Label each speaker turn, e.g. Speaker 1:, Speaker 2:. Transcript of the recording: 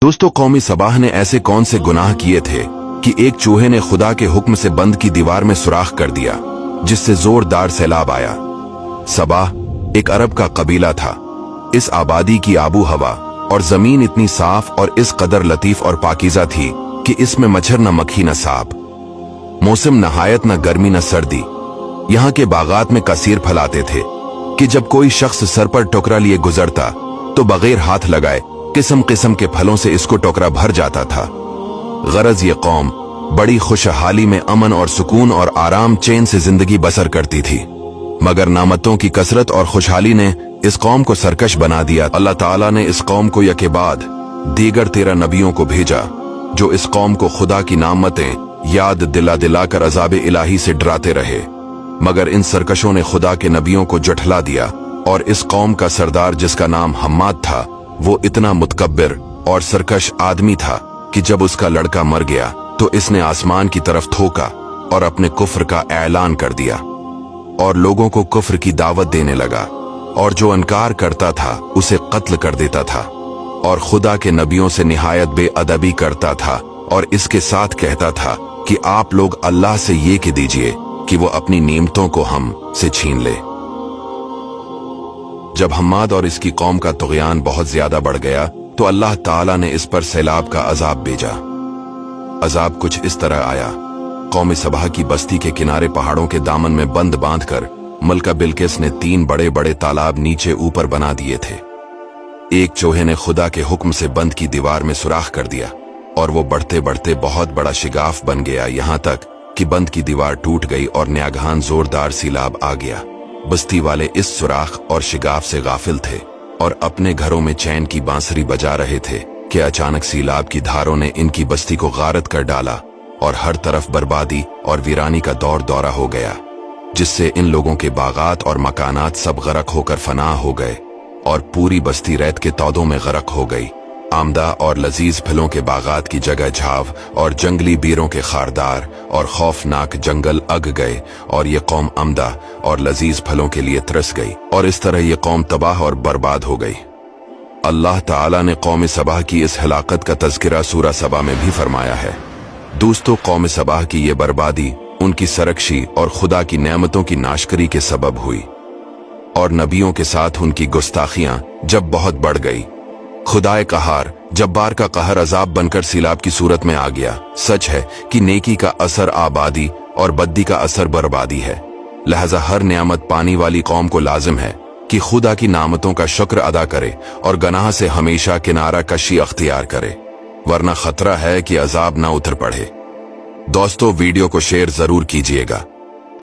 Speaker 1: दोस्तों, कौमी सबाह ने ऐसे कौन से गुनाह किए थे कि एक चूहे ने खुदा के हुक्म से बंद की दीवार में सुराख कर दिया, जिससे जोरदार सैलाब आया। सबाह एक अरब का कबीला था। इस आबादी की आबू हवा और जमीन इतनी साफ और इस कदर लतीफ और पाकीज़ा थी कि इसमें मच्छर न मक्खी न सांप, मौसम नहायत न गर्मी न सर्दी। यहाँ के बागात में कसीर फलाते थे कि जब कोई शख्स सर पर टोकरा लिए गुजरता तो बगैर हाथ लगाए किस्म किस्म के फलों से इसको टोकरा भर जाता था। गरज ये कौम बड़ी खुशहाली में अमन और सुकून और आराम चैन से जिंदगी बसर करती थी, मगर नामतों की कसरत और खुशहाली ने इस कौम को सरकश बना दिया। अल्लाह ताला ने इस कौम को यके बाद दीगर 13 नबियों को भेजा, जो इस कौम को खुदा की नामतें याद दिला दिलाकर अजाब इलाही से डराते रहे, मगर इन सरकशों ने खुदा के नबियों को जठला दिया। और इस कौम का सरदार, जिसका नाम हम्माद था, वो इतना मुतकब्बिर और सरकश आदमी था कि जब उसका लड़का मर गया तो इसने आसमान की तरफ थूका और अपने कुफ्र का ऐलान कर दिया और लोगों को कुफ्र की दावत देने लगा, और जो इनकार करता था उसे कत्ल कर देता था, और खुदा के नबियों से निहायत बेअदबी करता था, और इसके साथ कहता था कि आप लोग अल्लाह से ये कह दीजिए कि वो अपनी नेमतों को हम से छीन ले। जब हम्माद और इसकी कौम का तुग़यान बहुत ज्यादा बढ़ गया तो अल्लाह ताला ने इस पर सैलाब का अजाब भेजा। अजाब कुछ इस तरह आया। कौम सबाह की बस्ती के किनारे पहाड़ों के दामन में बंद बांधकर मलका बिल्किस ने 3 बड़े बड़े तालाब नीचे ऊपर बना दिए थे। एक चूहे ने खुदा के हुक्म से बंद की दीवार में सुराख कर दिया और वो बढ़ते बढ़ते बहुत बड़ा शिगाफ बन गया, यहाँ तक कि बंद की दीवार टूट गई और न्यागहान जोरदार सैलाब आ गया। बस्ती वाले इस सुराख और शिगाफ से गाफिल थे और अपने घरों में चैन की बांसुरी बजा रहे थे कि अचानक सैलाब की धारों ने इनकी बस्ती को गारत कर डाला और हर तरफ बर्बादी और वीरानी का दौर दौरा हो गया, जिससे इन लोगों के बागात और मकानात सब गरक होकर फना हो गए और पूरी बस्ती रेत के तौदों में गरक हो गई। आमदा और लजीज फलों के बागात की जगह झाव और जंगली बीरों के खारदार और खौफनाक जंगल अग गए, और ये कौम आमदा और लजीज फलों के लिए तरस गई, और इस तरह ये कौम तबाह और बर्बाद हो गई। अल्लाह ताला ने कौम सबाह की इस हलाकत का तज़किरा सूरा सबा में भी फरमाया है। दोस्तों, कौम सबाह की ये बर्बादी उनकी सरकशी और खुदा की नेमतों की नाशकरी के सबब हुई, और नबियों के साथ उनकी गुस्ताखियां जब बहुत बढ़ गई। खुदाए कहार जब्बार का कहर अजाब बनकर सैलाब की सूरत में आ गया। सच है कि नेकी का असर आबादी और बद्दी का असर बर्बादी है, लिहाजा हर नियामत पानी वाली कौम को लाजिम है कि खुदा की नामतों का शुक्र अदा करे और गनाह से हमेशा किनारा कशी अख्तियार करे, वरना खतरा है कि अजाब ना उतर पड़े। दोस्तों, वीडियो को शेयर जरूर कीजिएगा।